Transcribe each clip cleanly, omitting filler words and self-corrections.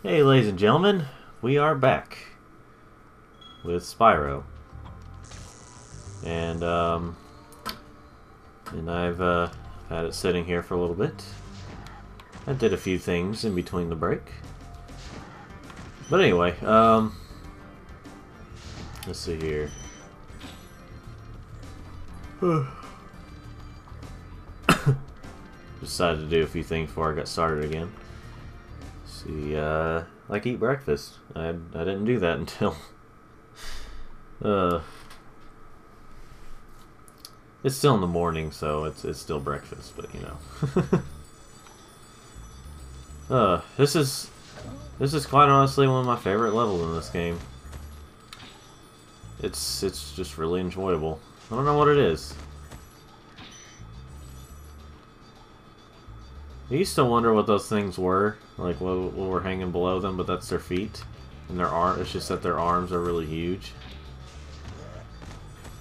Hey, ladies and gentlemen, we are back with Spyro, and I've had it sitting here for a little bit. I did a few things in between the break, but anyway, let's see here. Decided to do a few things before I got started again. See, like eat breakfast. I didn't do that until it's still in the morning, so it's still breakfast, but you know. This is quite honestly one of my favorite levels in this game. It's just really enjoyable. I don't know what it is. I used to wonder what those things were, like what were hanging below them, but that's their feet and their arm. It's just that their arms are really huge.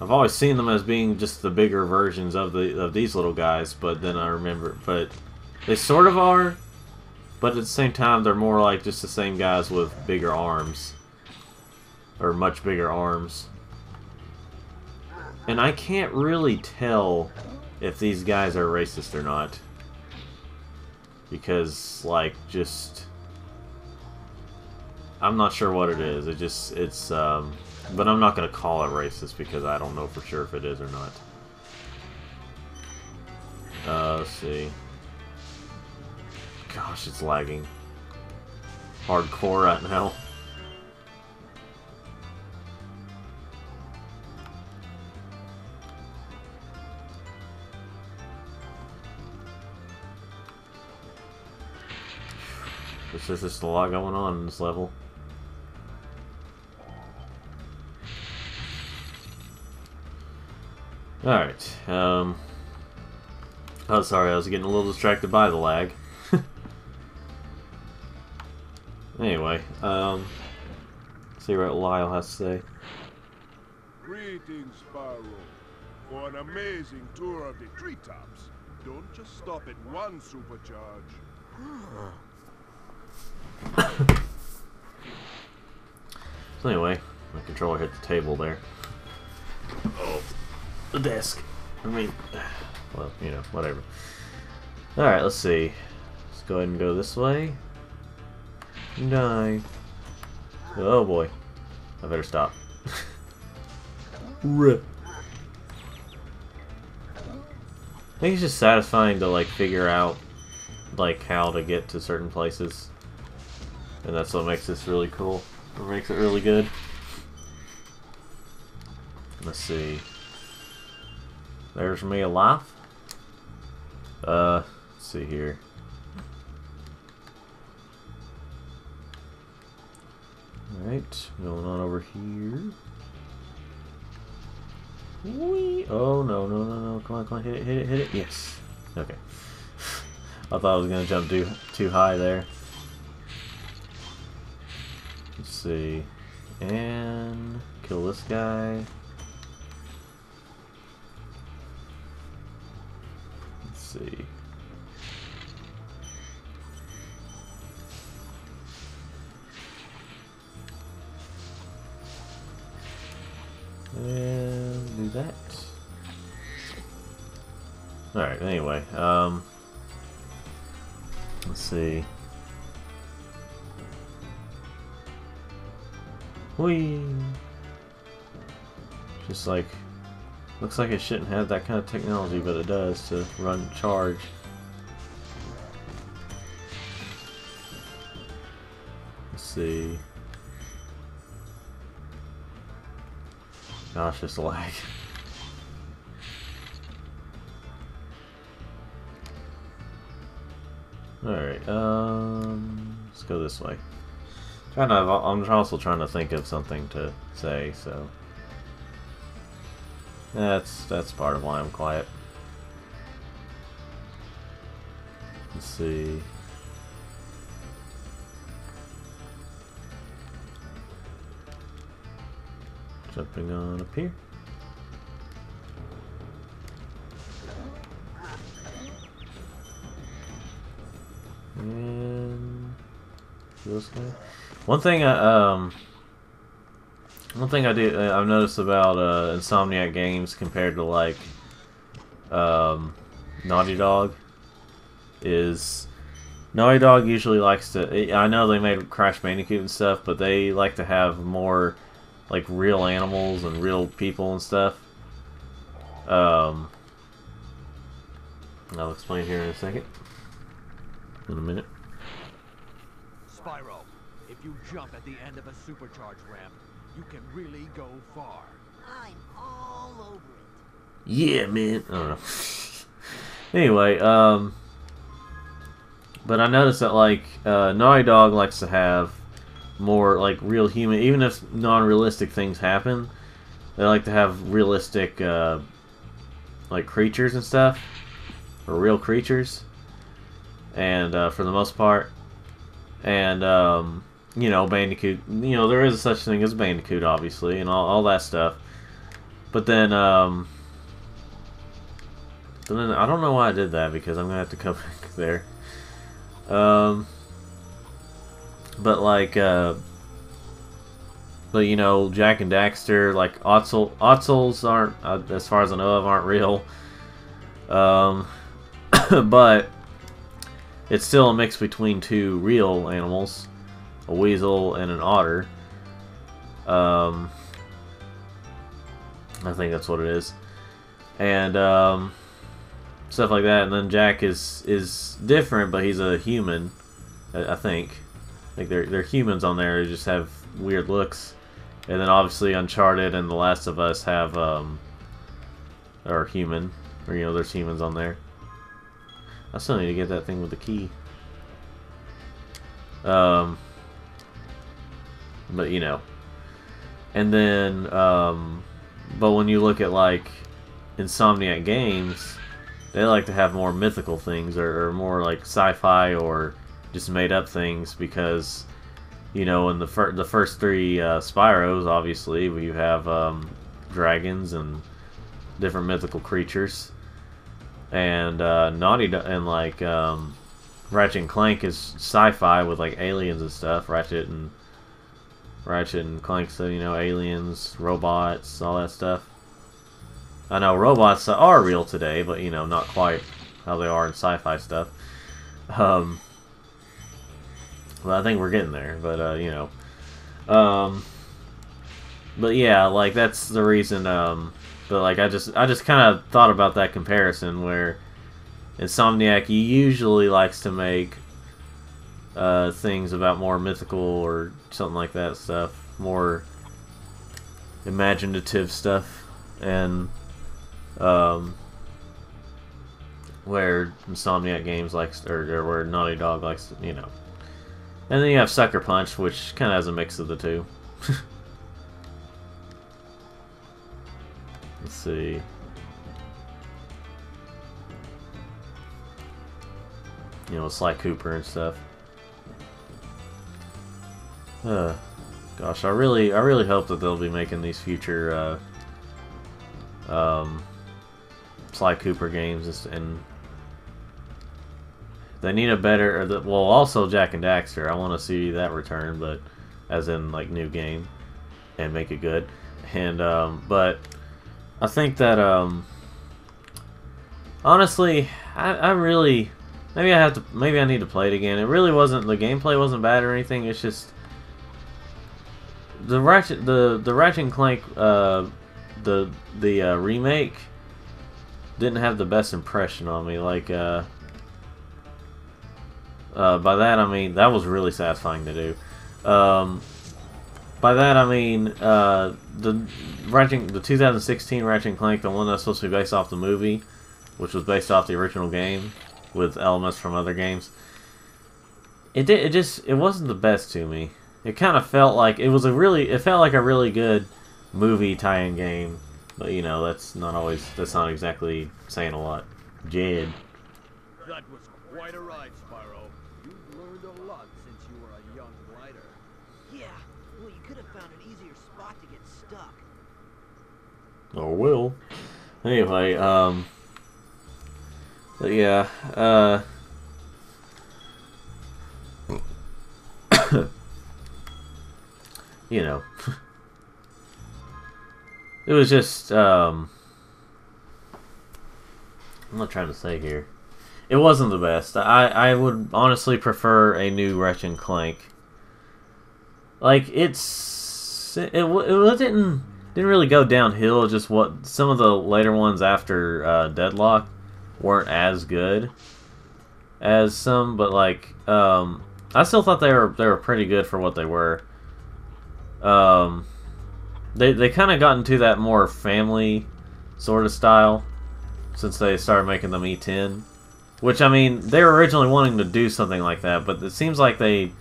I've always seen them as being just the bigger versions of these little guys, but then I remember, but they sort of are, but at the same time they're more like just the same guys with bigger arms, or much bigger arms. And I can't really tell if these guys are racist or not. Because, like, just... I'm not sure what it is. But I'm not going to call it racist because I don't know for sure if it is or not. Let's see. Gosh, it's lagging. Hardcore right now. There's just a lot going on in this level. Alright, oh sorry, I was getting a little distracted by the lag. Anyway, see what Lyle has to say. Greetings, Spyro. For an amazing tour of the treetops. Don't just stop at one supercharge. So anyway, my controller hit the table there. Oh, the desk. I mean, well, you know, whatever. Alright, let's see. Let's go ahead and go this way. Die. Oh boy. I better stop. Rip. I think it's just satisfying to, like, figure out, like, how to get to certain places. And that's what makes this really cool. What makes it really good. Let's see. There's me alive. Let's see here. Alright, going on over here. Whee! Oh no, no, no, no. Come on, come on, hit it, hit it, hit it. Yes. Okay. I thought I was gonna jump too high there. Let's see. And kill this guy. Let's see. And do that. Alright, anyway, let's see. Whee! Just like, looks like it shouldn't have that kind of technology, but it does to run charge. Let's see. Gosh, it's lag. Alright, let's go this way. I'm also trying to think of something to say, so that's part of why I'm quiet. Let's see. Jumping on up here. And one thing I've noticed about Insomniac games compared to like Naughty Dog is Naughty Dog usually likes to. I know they made Crash Bandicoot and stuff, but they like to have more like real animals and real people and stuff. I'll explain here in a second. In a minute. Spyro, if you jump at the end of a supercharge ramp, you can really go far. I'm all over it. Yeah, man. I don't know. Anyway, but I noticed that like Naughty Dog likes to have more like real human, even if non-realistic things happen. They like to have realistic like creatures and stuff, or real creatures, and for the most part, and you know, Bandicoot. You know, there is such thing as Bandicoot, obviously, and all that stuff. But then I don't know why I did that, because I'm gonna have to come back there. But like, but you know, Jack and Daxter, like Otzels aren't, as far as I know of, aren't real. But it's still a mix between two real animals, a weasel and an otter. I think that's what it is, and stuff like that. And then Jack is different, but he's a human. I think. Like they're humans on there. They just have weird looks. And then obviously Uncharted and The Last of Us have are human, or you know, there's humans on there. I still need to get that thing with the key. But you know, and then but when you look at like Insomniac games, they like to have more mythical things, or more like sci-fi, or just made up things, because you know, in the first three Spyros, obviously we have dragons and different mythical creatures, and like Ratchet and Clank is sci-fi with like aliens and stuff. Ratchet and Clank, so you know, aliens, robots, all that stuff. I know robots are real today, but you know, not quite how they are in sci-fi stuff. Well, I think we're getting there, but you know, but yeah, like that's the reason. But like I just kind of thought about that comparison, where Insomniac usually likes to make things about more mythical or something like that stuff, more imaginative stuff, and where Insomniac games likes, or where Naughty Dog likes to, you know. And then you have Sucker Punch, which kind of has a mix of the two. Let's see. You know, Sly Cooper and stuff. Gosh, I really hope that they'll be making these future Sly Cooper games, and they need a better, well, also Jack and Daxter. I want to see that return, but as in like new game, and make it good. And but I think that honestly, I really, maybe I need to play it again. It really wasn't, the gameplay wasn't bad or anything. It's just the Ratchet and Clank the remake didn't have the best impression on me. Like by that I mean, that was really satisfying to do. By that I mean the 2016 Ratchet and Clank, the one that's supposed to be based off the movie, which was based off the original game with elements from other games. It wasn't the best to me. It kind of felt like it felt like a really good movie tie-in game, but you know, that's not exactly saying a lot. Jed. That was quite a ride, Spyro. You've learned a lot since you were a young glider. Yeah, well, you could have found an easier spot to get stuck. Or will. Anyway, but yeah, you know, it was just, I'm not trying to say here. It wasn't the best. I would honestly prefer a new Ratchet and Clank. Like, it didn't really go downhill. Just what some of the later ones after Deadlock weren't as good as some, but like, I still thought they were pretty good for what they were. They kind of got into that more family sort of style since they started making them E10. Which, I mean, they were originally wanting to do something like that, but it seems like they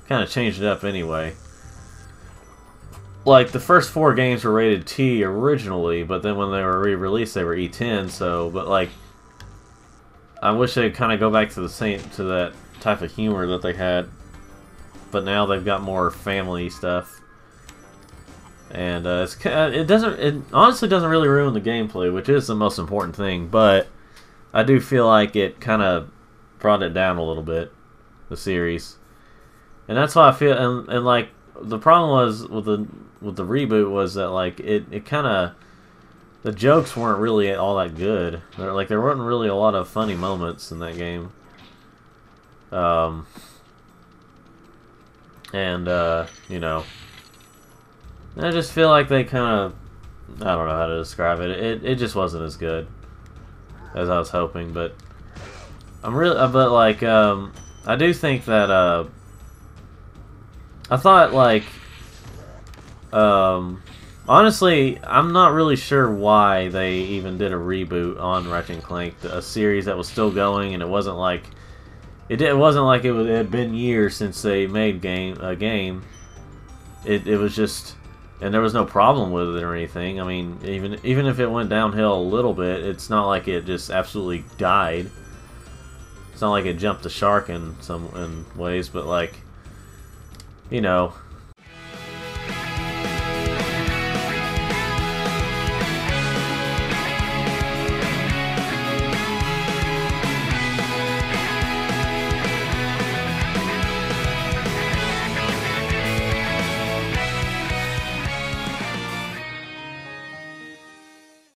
kind of changed it up anyway. Like, the first 4 games were rated T originally, but then when they were re-released, they were E10, so, but like, I wish they'd kind of go back to that type of humor that they had, but now they've got more family stuff. And it honestly doesn't really ruin the gameplay, which is the most important thing, but I do feel like it kind of brought it down a little bit, the series, and that's why I feel. And like the problem was with the reboot was that like it kind of, the jokes weren't really all that good. There weren't really a lot of funny moments in that game. You know, I just feel like they kind of, I don't know how to describe it. It just wasn't as good as I was hoping, but I do think that I thought like honestly, I'm not really sure why they even did a reboot on Ratchet and Clank, a series that was still going, and it wasn't like it had been years since they made a game. It was just, and there was no problem with it or anything. I mean, even if it went downhill a little bit, it's not like it just absolutely died. It's not like it jumped the shark in ways, but like, you know,